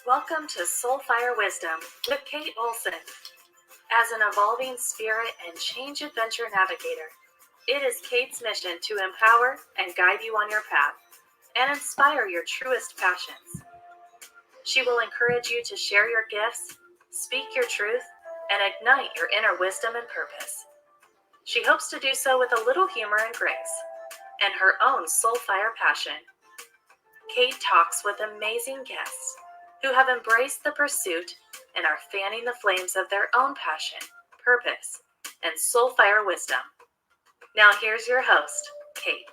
Welcome to Soulfire Wisdom with Kate Olson. As an evolving spirit and change adventure navigator, it is Kate's mission to empower and guide you on your path and inspire your truest passions. She will encourage you to share your gifts, speak your truth, and ignite your inner wisdom and purpose. She hopes to do so with a little humor and grace, and her own soulfire passion. Kate talks with amazing guests who have embraced the pursuit and are fanning the flames of their own passion, purpose, and soulfire wisdom. Now here's your host, Kate.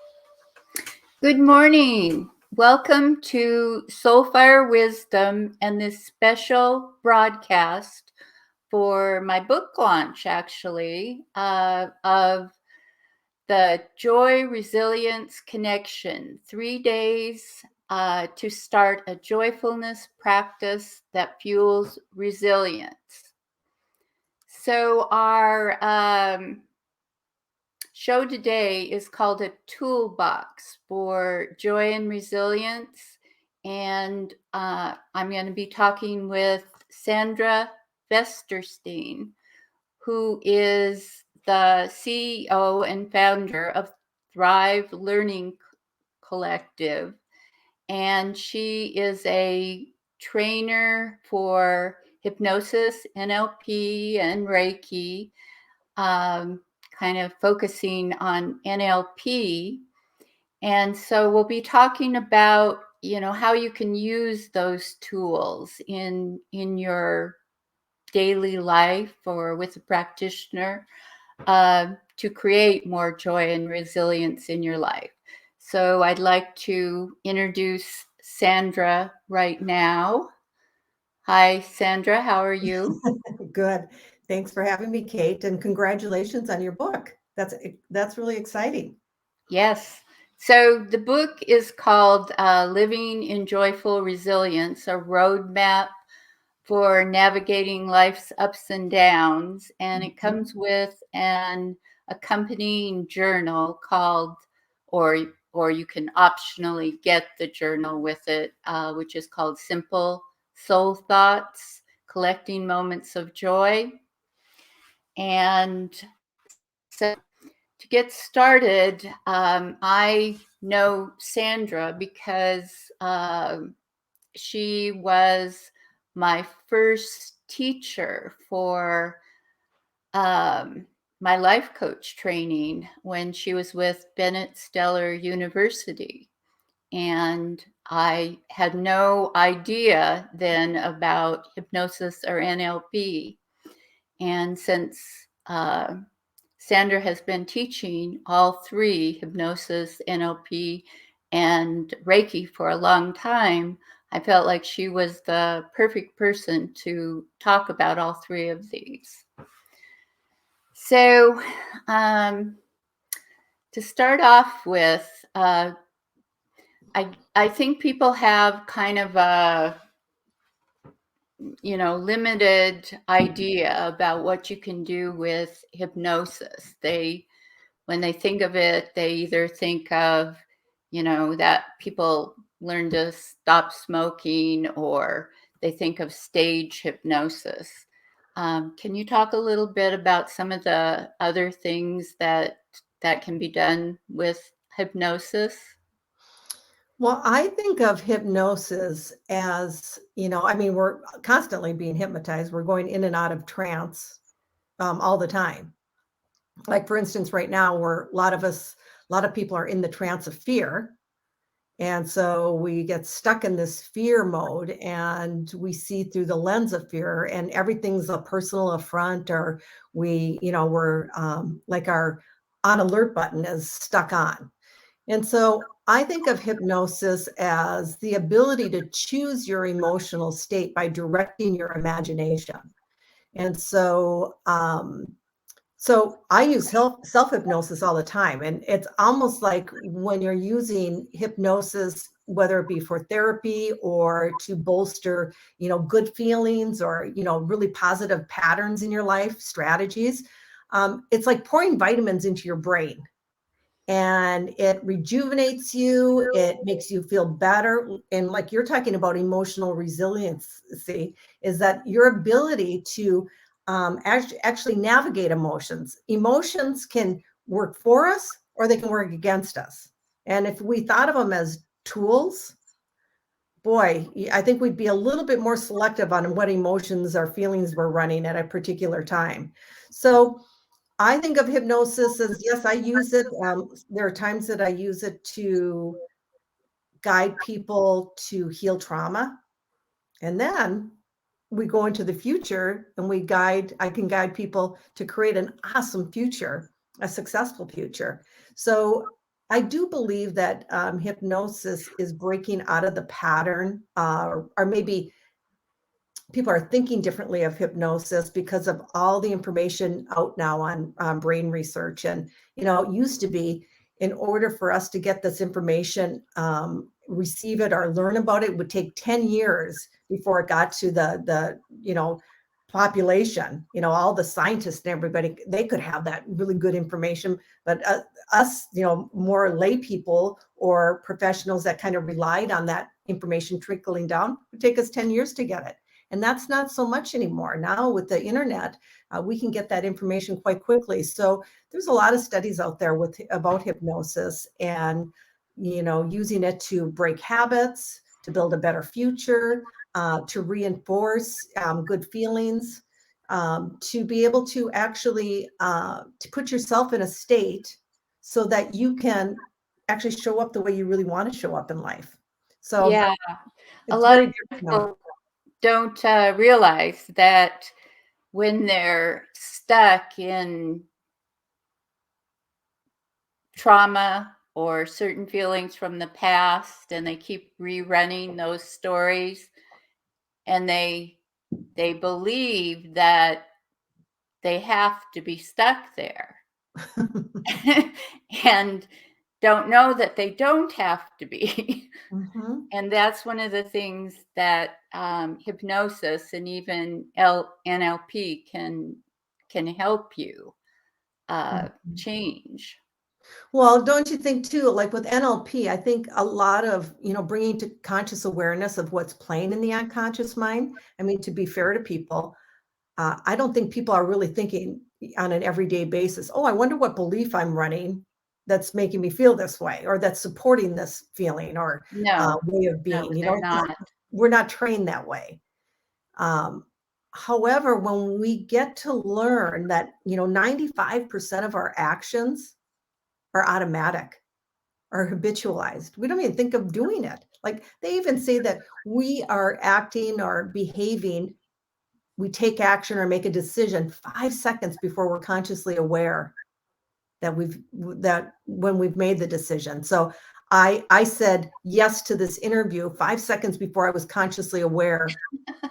Good morning. Welcome to Soulfire Wisdom and this special broadcast for my book launch, actually, of the Joy Resilience Connection, 3 days to start a joyfulness practice that fuels resilience. So our show today is called a Toolbox for Joy and Resilience, and I'm going to be talking with Sandra Vesterstein, who is the CEO and founder of Thrive Learning Collective, and she is a trainer for hypnosis, NLP, and Reiki, kind of focusing on NLP. And so we'll be talking about, how you can use those tools in your daily life or with a practitioner to create more joy and resilience in your life. So I'd like to introduce Sandra right now. Hi, Sandra. How are you? Good. Thanks for having me, Kate, and congratulations on your book. That's really exciting. Yes. So the book is called Living in Joyful Resilience, a roadmap for navigating life's ups and downs. And it comes with an accompanying journal called, or you can optionally get the journal with it, which is called Simple Soul Thoughts, Collecting Moments of Joy. And so to get started, I know Sandra because she was my first teacher for my life coach training when she was with Bennett Stellar University. And I had no idea then about hypnosis or NLP. And since Sandra has been teaching all three, hypnosis, NLP, and Reiki, for a long time, I felt like she was the perfect person to talk about all three of these. So to start off with, I think people have kind of a limited idea about what you can do with hypnosis. When they think of it, they either think of, that people learn to stop smoking, or they think of stage hypnosis. Can you talk a little bit about some of the other things that can be done with hypnosis? Well, I think of hypnosis as, we're constantly being hypnotized. We're going in and out of trance all the time. Like, for instance, right now, a lot of people are in the trance of fear. And so we get stuck in this fear mode, and we see through the lens of fear, and everything's a personal affront, or we're like our on alert button is stuck on. And so I think of hypnosis as the ability to choose your emotional state by directing your imagination. And so I use self-hypnosis all the time. And it's almost like when you're using hypnosis, whether it be for therapy or to bolster, good feelings or, really positive patterns in your life, strategies, it's like pouring vitamins into your brain. and it rejuvenates you. It makes you feel better. And like you're talking about emotional resiliency, is that your ability to actually navigate emotions. Emotions can work for us or they can work against us. And if we thought of them as tools, boy, I think we'd be a little bit more selective on what emotions or feelings we're running at a particular time. So I think of hypnosis as, yes, I use it. There are times that I use it to guide people to heal trauma. And then we go into the future and I can guide people to create an awesome future, a successful future. So I do believe that hypnosis is breaking out of the pattern, or maybe people are thinking differently of hypnosis because of all the information out now on brain research. And, it used to be, in order for us to get this information, receive it or learn about it, would take 10 years before it got to the population. All the scientists and everybody, they could have that really good information. But us, more lay people or professionals that kind of relied on that information trickling down, would take us 10 years to get it. And that's not so much anymore. Now with the internet, we can get that information quite quickly. So there's a lot of studies out there about hypnosis and, using it to break habits, to build a better future, to reinforce good feelings, to be able to actually to put yourself in a state so that you can actually show up the way you really want to show up in life. So Yeah, a it's lot very of different now. people don't realize that when they're stuck in trauma or certain feelings from the past and they keep rerunning those stories, and they believe that they have to be stuck there and don't know that they don't have to be. Mhm. And that's one of the things that hypnosis and even NLP can help you Mhm. change. Well, don't you think too, like with NLP, I think a lot of, bringing to conscious awareness of what's playing in the unconscious mind. I mean, to be fair to people, I don't think people are really thinking on an everyday basis, oh, I wonder what belief I'm running that's making me feel this way, or that's supporting this feeling or No, way of no, being. they're not. We're not trained that way. Um, However, when we get to learn that, 95% of our actions are automatic or habitualized. We don't even think of doing it. Like they even say that we are acting or behaving, we take action or make a decision 5 seconds before we're consciously aware that when we've made the decision. So I said yes to this interview 5 seconds before I was consciously aware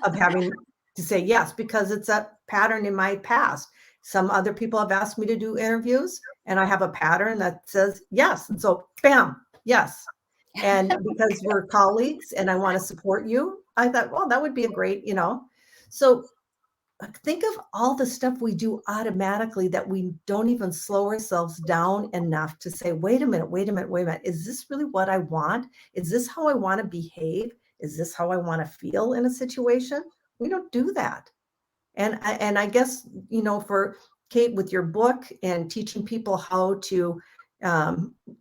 of having to say yes, because it's a pattern in my past. Some other people have asked me to do interviews and I have a pattern that says yes. And so bam, yes. And because we're colleagues and I want to support you, I thought, well, that would be a great, So think of all the stuff we do automatically that we don't even slow ourselves down enough to say, wait a minute, wait a minute, wait a minute. Is this really what I want? Is this how I want to behave? Is this how I want to feel in a situation? We don't do that. And I guess, for Kate, with your book and teaching people how to,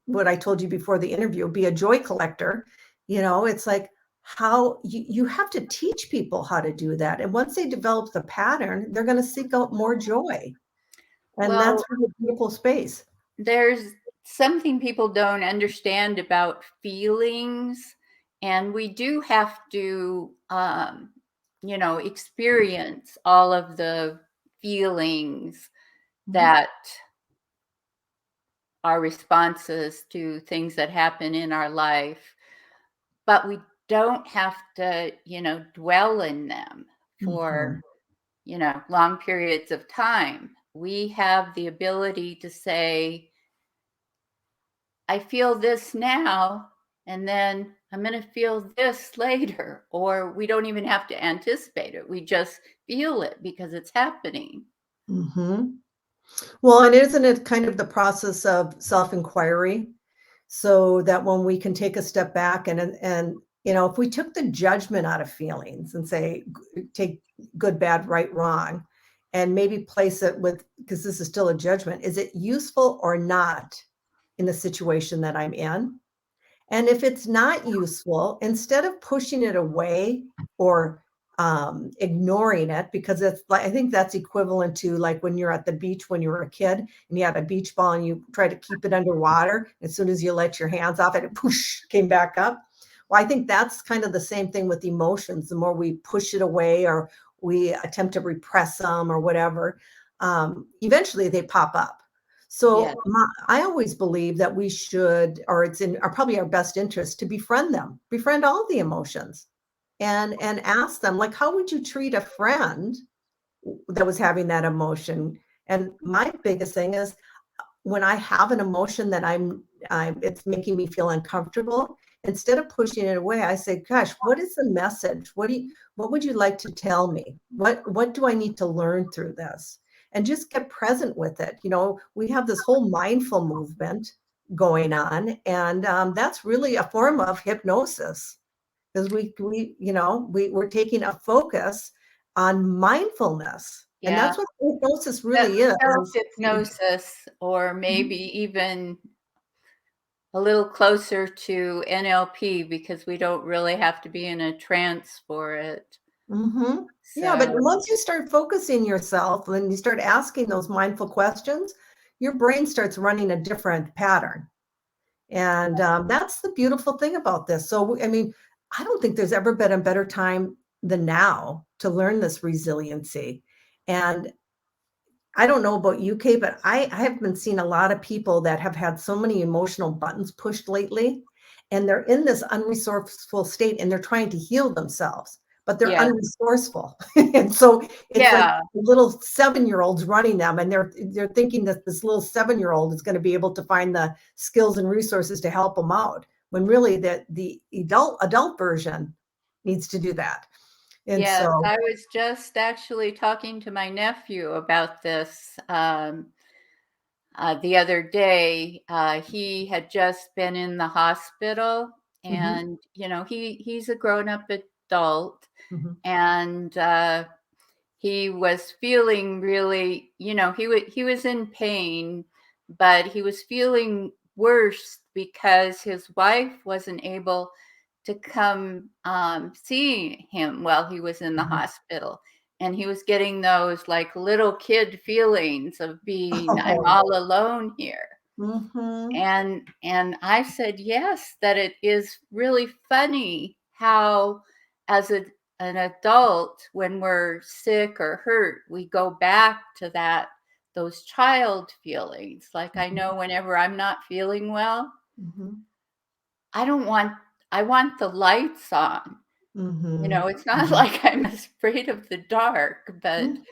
what I told you before the interview, be a joy collector, it's like, how you have to teach people how to do that. And once they develop the pattern, they're going to seek out more joy. And that's Well, really a beautiful space. there's something people don't understand about feelings, and we do have to, experience all of the feelings that are responses to things that happen in our life, but we don't have to, dwell in them for, Mhm. long periods of time. We have the ability to say, I feel this now, and then I'm going to feel this later. Or we don't even have to anticipate it. We just feel it because it's happening. Mhm. Well, and isn't it kind of the process of self-inquiry? So that when we can take a step back and if we took the judgment out of feelings and say, take good, bad, right, wrong, and maybe place it with, because this is still a judgment, is it useful or not in the situation that I'm in? And if it's not useful, instead of pushing it away or ignoring it, because it's like, I think that's equivalent to like when you're at the beach when you were a kid and you had a beach ball and you try to keep it underwater. As soon as you let your hands off it, it poosh, came back up. Well, I think that's kind of the same thing with emotions. The more we push it away or we attempt to repress them or whatever, eventually they pop up. Yeah. So I always believe that we should, or it's in probably our best interest to befriend them, befriend all the emotions, and ask them, like, how would you treat a friend that was having that emotion? And my biggest thing is when I have an emotion that it's making me feel uncomfortable, instead of pushing it away, I say, gosh, what is the message? What would you like to tell me? What do I need to learn through this? And just get present with it. We have this whole mindful movement going on, and that's really a form of hypnosis because we're taking a focus on mindfulness, and Yeah. that's what hypnosis really is. Self-hypnosis, or maybe even a little closer to NLP, because we don't really have to be in a trance for it. Mhm. Yeah, but So, once you start focusing yourself and you start asking those mindful questions, your brain starts running a different pattern. And that's the beautiful thing about this. So, I mean, I don't think there's ever been a better time than now to learn this resiliency. And I don't know about you, Kate, but I have been seeing a lot of people that have had so many emotional buttons pushed lately, and they're in this unresourceful state and they're trying to heal themselves, but they're yeah. unresourceful. And so it's like Yeah. little 7-year-olds running them, and they're thinking that this little 7-year-old is going to be able to find the skills and resources to help them out, when really the adult version needs to do that. And Yes, so, I was just actually talking to my nephew about this the other day. He had just been in the hospital, mhm, and he's a grown-up adult, mhm. and he was feeling really, he was in pain, but he was feeling worse because his wife wasn't able to come see him while he was in the Mhm. hospital. And he was getting those like little kid feelings of being, I'm Oh, all alone here. mhm. And I said, yes, that it is really funny how, as an adult, when we're sick or hurt, we go back to those child feelings. Like, I Mhm, know whenever I'm not feeling well, mhm, I don't want I want the lights on. mhm, It's not mhm, like I'm afraid of the dark, but mhm.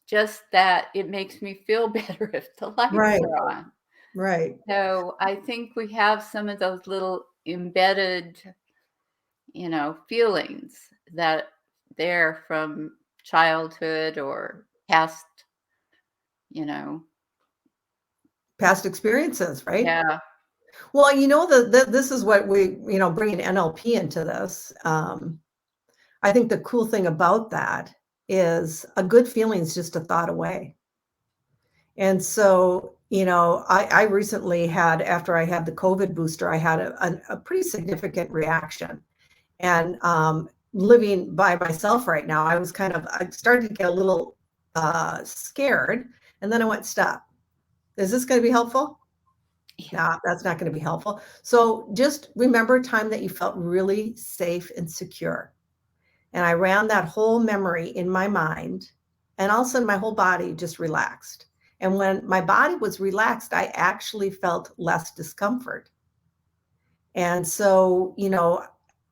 just that it makes me feel better if the lights Right, are on. right. So I think we have some of those little embedded, feelings that they're from childhood or past, you know. Past experiences, right? Yeah. Well, this is what bringing NLP into this. I think the cool thing about that is a good feeling is just a thought away. And so, I recently had, after I had the COVID booster, I had a pretty significant reaction. And living by myself right now, I started to get a little scared. And then I went, stop. Is this going to be helpful? Yeah. No, that's not going to be helpful. So just remember a time that you felt really safe and secure. And I ran that whole memory in my mind, and all of a sudden my whole body just relaxed. And when my body was relaxed, I actually felt less discomfort. And so,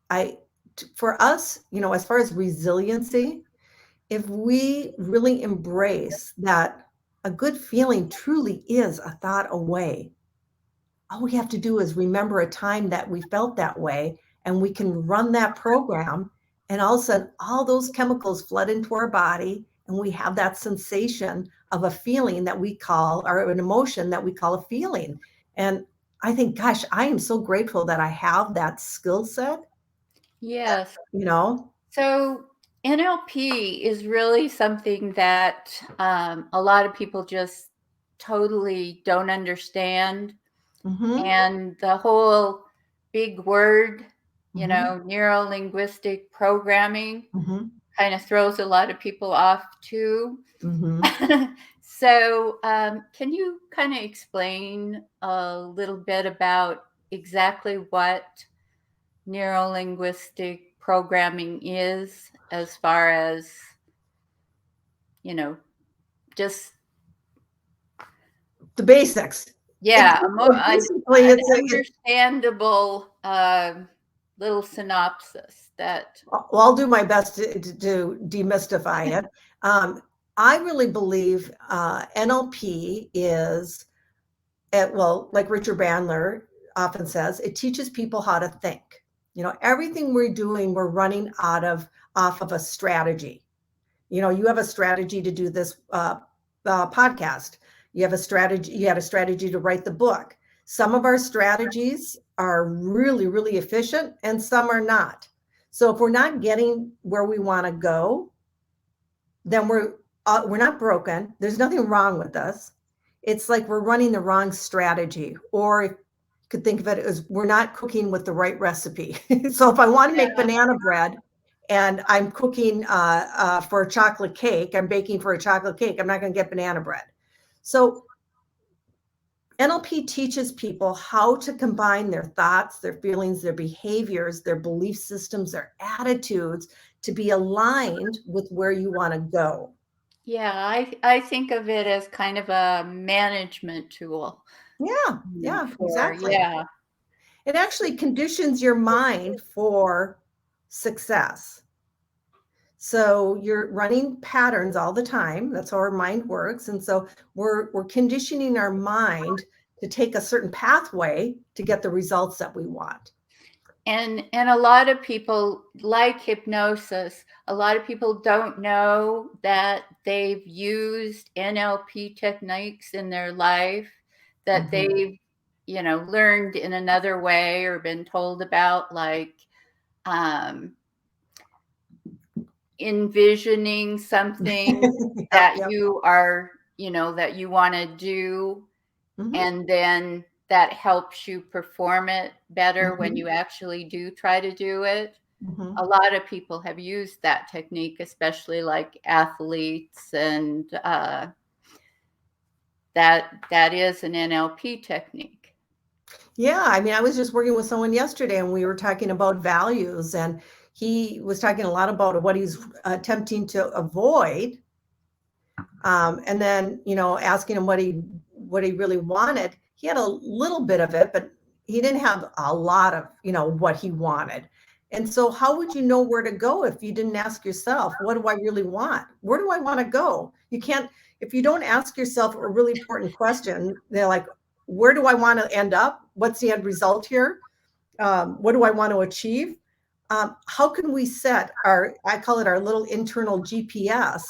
I, for us, as far as resiliency, if we really embrace that a good feeling truly is a thought away, all we have to do is remember a time that we felt that way, and we can run that program, and all of a sudden, all those chemicals flood into our body, and we have that sensation of a feeling that we call, or an emotion that we call a feeling. And I think, gosh, I am so grateful that I have that skill set, Yes. you know? So NLP is really something that a lot of people just totally don't understand. Mm-hmm. And the whole big word, Mm-hmm. neuro-linguistic programming Mm-hmm. kind of throws a lot of people off too. Mm-hmm. So can you kind of explain a little bit about exactly what neuro-linguistic programming is, as far as, just, The basics. yeah, Basically, an it's understandable little synopsis that, well, I'll do my best to demystify it. I really believe NLP is, well, like Richard Bandler often says, it teaches people how to think. Everything we're doing, we're running off of a strategy. You have a strategy to do this podcast. You had a strategy to write the book. Some of our strategies are really, really efficient, and some are not. So if we're not getting where we want to go, then we're not broken. There's nothing wrong with us. It's like we're running the wrong strategy, or you could think of it as we're not cooking with the right recipe. So if I want to make banana bread and I'm cooking for a chocolate cake, I'm baking for a chocolate cake, I'm not going to get banana bread. So NLP teaches people how to combine their thoughts, their feelings, their behaviors, their belief systems, their attitudes to be aligned with where you want to go. yeah, I think of it as kind of a management tool. Yeah, exactly. Yeah. It actually conditions your mind for success. So you're running patterns all the time. That's how our mind works. And so we're conditioning our mind to take a certain pathway to get the results that we want. And a lot of people, like hypnosis, a lot of people don't know that they've used NLP techniques in their life, that they've, learned in another way or been told about, like envisioning something that Yep. you are, that you want to do, and then that helps you perform it better when you actually do try to do it. A lot of people have used that technique, especially like athletes, and that is an NLP technique. Yeah, I mean, I was just working with someone yesterday and we were talking about values, and he was talking a lot about what he's attempting to avoid. And then, asking him what he really wanted. He had a little bit of it, but he didn't have a lot of, what he wanted. And so how would you know where to go if you didn't ask yourself, what do I really want? Where do I want to go? You can't, if you don't ask yourself a really important question, they're like, where do I want to end up? What's the end result here? What do I want to achieve? How can we set I call it our little internal GPS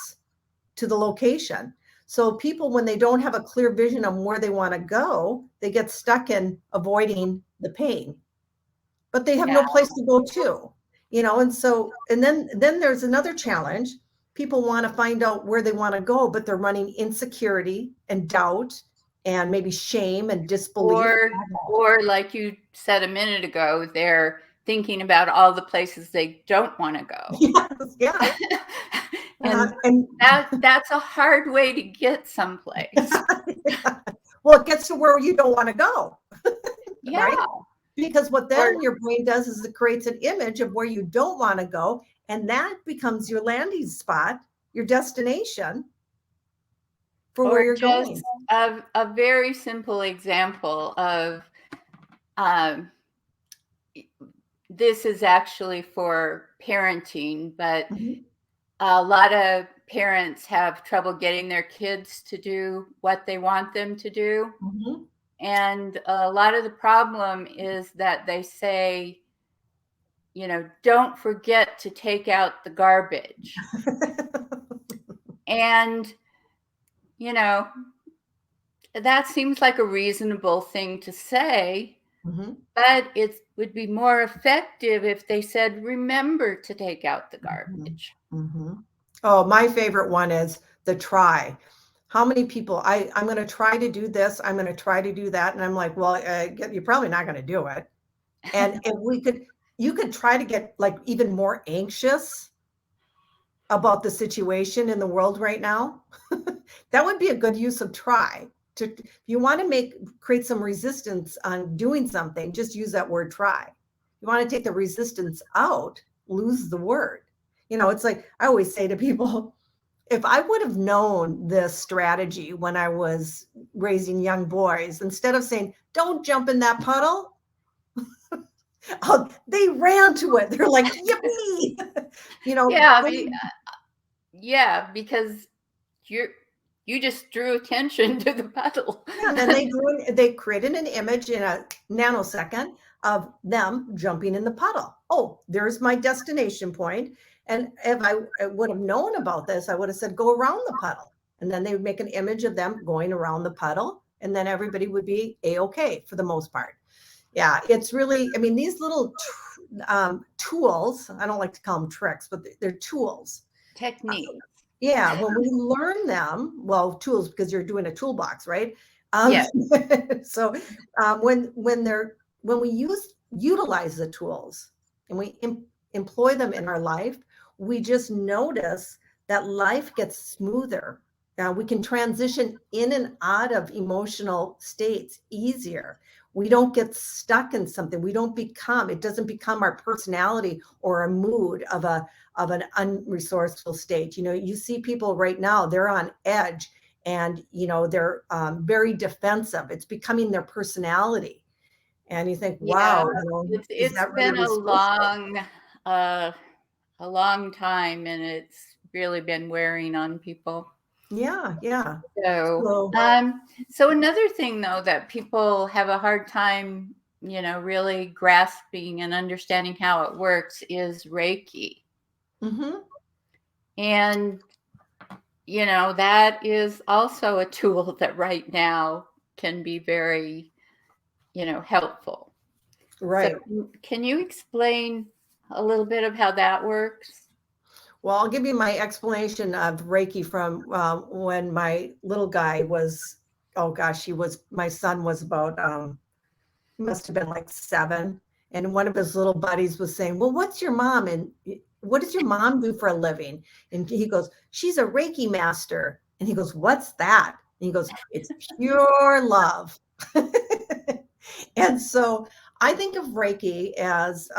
to the location? So people, when they don't have a clear vision on where they want to go, they get stuck in avoiding the pain, but they have no place to go to, and so, and then there's another challenge. People want to find out where they want to go, but they're running insecurity and doubt and maybe shame and disbelief. Or like you said a minute ago, they're thinking about all the places they don't want to go. Yes, yeah. And that's a hard way to get someplace. Yeah. Well, it gets to where you don't want to go. Yeah. Right? Because what then your brain does is it creates an image of where you don't want to go, and that becomes your landing spot, your destination for where you're going. A very simple example of this is actually for parenting, but a lot of parents have trouble getting their kids to do what they want them to do. And a lot of the problem is that they say, don't forget to take out the garbage. And, you know, that seems like a reasonable thing to say, but it would be more effective if they said, remember to take out the garbage. Oh, my favorite one is the try. How many people, I'm going to try to do this, I'm going to try to do that. And I'm like, well, you're probably not going to do it. And if you could try to get like even more anxious about the situation in the world right now. That would be a good use of try. If you want to create some resistance on doing something, just use that word try. You want to take the resistance out, lose the word. It's like I always say to people, if I would have known this strategy when I was raising young boys, instead of saying, don't jump in that puddle, they ran to it. They're like, yippee! Yeah, because you just drew attention to the puddle. Yeah, then they created an image in a nanosecond of them jumping in the puddle. Oh, there's my destination point. And if I would have known about this, I would have said, go around the puddle. And then they would make an image of them going around the puddle. And then everybody would be A-okay for the most part. Yeah, it's really, I mean, these little tools, I don't like to call them tricks, but they're tools. Techniques. Yeah, when we learn them, well, tools, because you're doing a toolbox, right? Yes. So when we utilize the tools and we employ them in our life, we just notice that life gets smoother. We can transition in and out of emotional states easier. We don't get stuck in something. It doesn't become our personality or a mood of an unresourceful state. You see people right now, they're on edge and, they're very defensive. It's becoming their personality. And you think, wow, it's been a long time, and it's really been wearing on people. Yeah. So another thing, though, that people have a hard time, really grasping and understanding how it works is Reiki. And, that is also a tool that right now can be very, helpful. Right. So can you explain a little bit of how that works? Well, I'll give you my explanation of Reiki from when my little guy was, my son was about, must have been like 7. And one of his little buddies was saying, well, what's your mom? And what does your mom do for a living? And he goes, she's a Reiki master. And he goes, what's that? And he goes, it's pure love. And so I think of Reiki as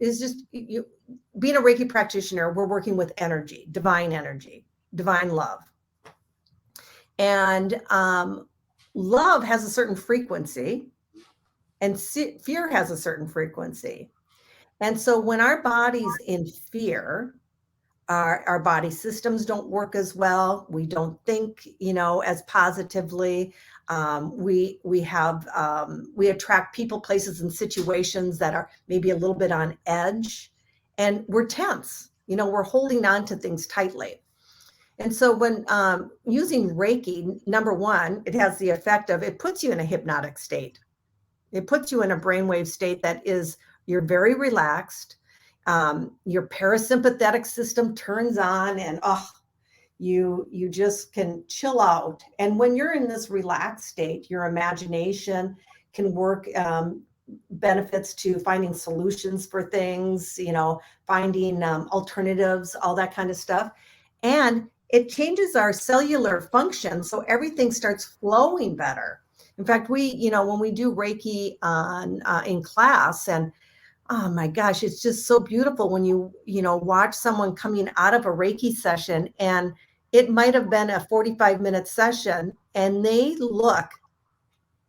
is just being a Reiki practitioner. We're working with energy, divine love. And love has a certain frequency, and fear has a certain frequency. And so when our body's in fear, our body systems don't work as well. We don't think, as positively. We attract people, places, and situations that are maybe a little bit on edge, and we're tense. We're holding on to things tightly. And so when using Reiki, number one, it has the effect of, it puts you in a hypnotic state. It puts you in a brainwave state that is, you're very relaxed. Your parasympathetic system turns on, and you just can chill out. And when you're in this relaxed state, your imagination can work, benefits to finding solutions for things, finding alternatives, all that kind of stuff. And it changes our cellular function, so everything starts flowing better. In fact, when we do Reiki in class, and oh my gosh, it's just so beautiful when you watch someone coming out of a Reiki session, and it might have been a 45-minute session, and they look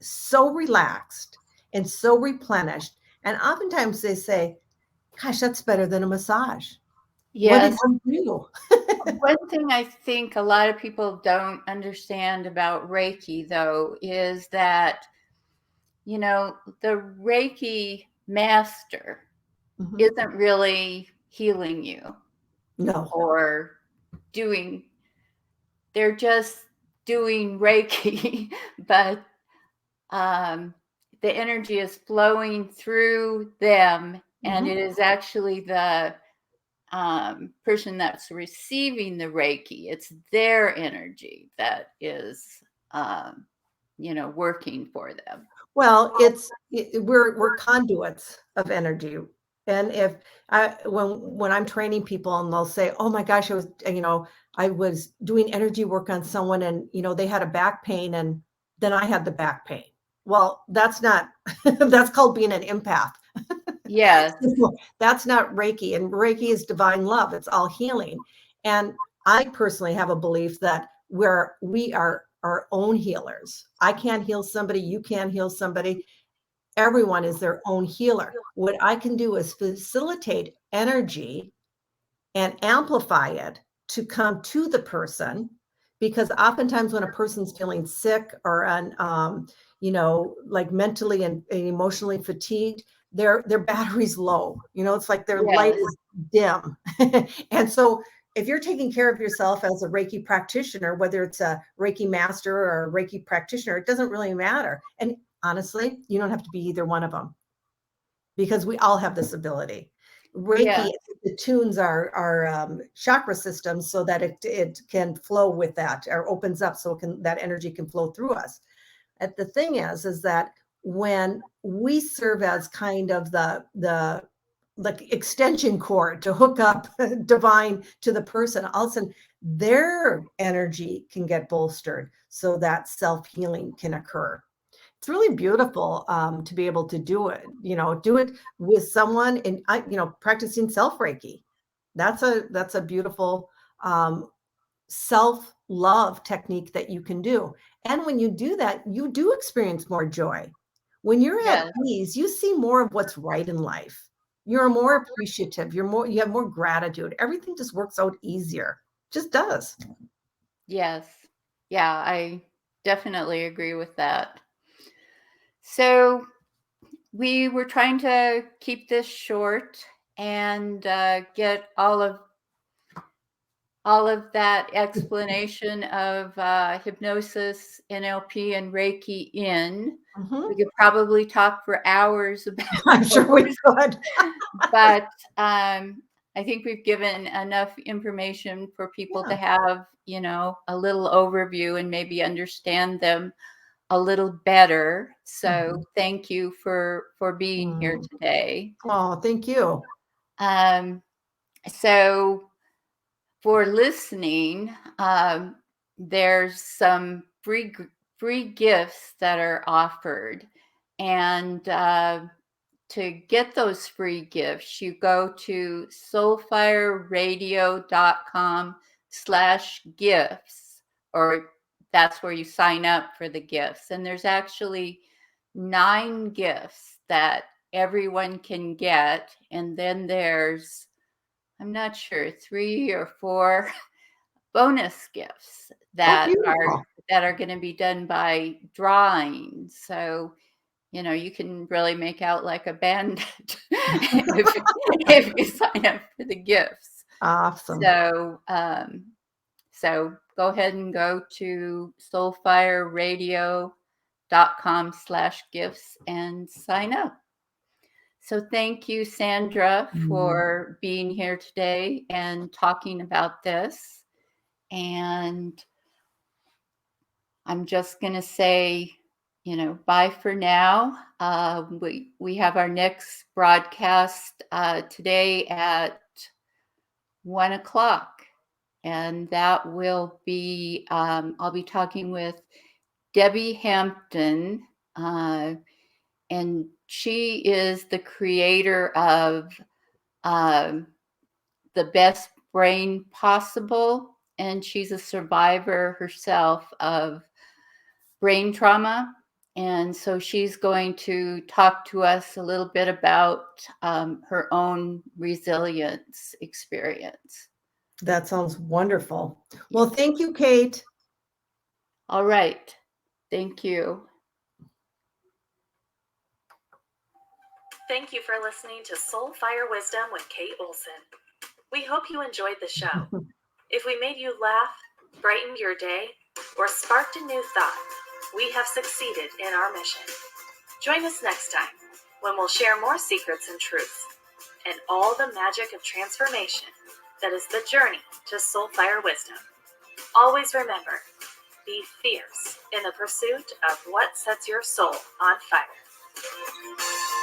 so relaxed and so replenished. And oftentimes they say, gosh, that's better than a massage. Yes. What did you do? One thing I think a lot of people don't understand about Reiki, though, is that, the Reiki master isn't really healing you. No. Or doing they're just doing Reiki, but the energy is flowing through them, and it is actually the person that's receiving the Reiki. It's their energy that is, working for them. Well, we're conduits of energy. And if when I'm training people and they'll say, "Oh my gosh, I was doing energy work on someone and they had a back pain and then I had the back pain." Well, that's not that's called being an empath. Yes. That's not Reiki, and Reiki is divine love. It's all healing. And I personally have a belief that we are our own healers. I can't heal somebody, you can't heal somebody. Everyone is their own healer. What I can do is facilitate energy and amplify it to come to the person, because oftentimes when a person's feeling sick or like mentally and emotionally fatigued, their battery's low. It's like their light is dim. And so if you're taking care of yourself as a Reiki practitioner, whether it's a Reiki master or a Reiki practitioner, it doesn't really matter. And honestly, you don't have to be either one of them, because we all have this ability. Reiki attunes our chakra system so that it can flow with that, or opens up so that energy can flow through us. And the thing is that when we serve as kind of the like extension cord to hook up divine to the person, all of a sudden their energy can get bolstered so that self-healing can occur. It's really beautiful to be able to do it with someone, and practicing self-Reiki. That's a beautiful self-love technique that you can do. And when you do that, you do experience more joy. When you're at ease, you see more of what's right in life. You're more appreciative. You have more gratitude. Everything just works out easier. Just does. Yes. Yeah, I definitely agree with that. So we were trying to keep this short and get all of that explanation of hypnosis, NLP, and Reiki in. We could probably talk for hours about I'm sure we could. but I think we've given enough information for people to have, a little overview and maybe understand them a little better. So thank you for being here today. Oh, thank you. So for listening, there's some free gifts that are offered, and to get those free gifts, you go to soulfireradio.com/gifts, or that's where you sign up for the gifts. And there's actually 9 gifts that everyone can get. And then there's, I'm not sure, 3 or 4 bonus gifts that are going to be done by drawing. So you can really make out like a bandit if you sign up for the gifts. Awesome. So go ahead and go to soulfireradio.com/gifts and sign up. So thank you, Sandra, for being here today and talking about this. And I'm just going to say, bye for now. We have our next broadcast today at 1:00, and that will be, I'll be talking with Debbie Hampton, and she is the creator of The Best Brain Possible, and she's a survivor herself of brain trauma. And so she's going to talk to us a little bit about her own resilience experience. That sounds wonderful. Well, thank you, Kate. All right. Thank you. Thank you for listening to Soul Fire Wisdom with Kate Olson. We hope you enjoyed the show. If we made you laugh, brightened your day, or sparked a new thought, we have succeeded in our mission. Join us next time when we'll share more secrets and truths and all the magic of transformation that is the journey to Soulfire wisdom. Always remember, be fierce in the pursuit of what sets your soul on fire.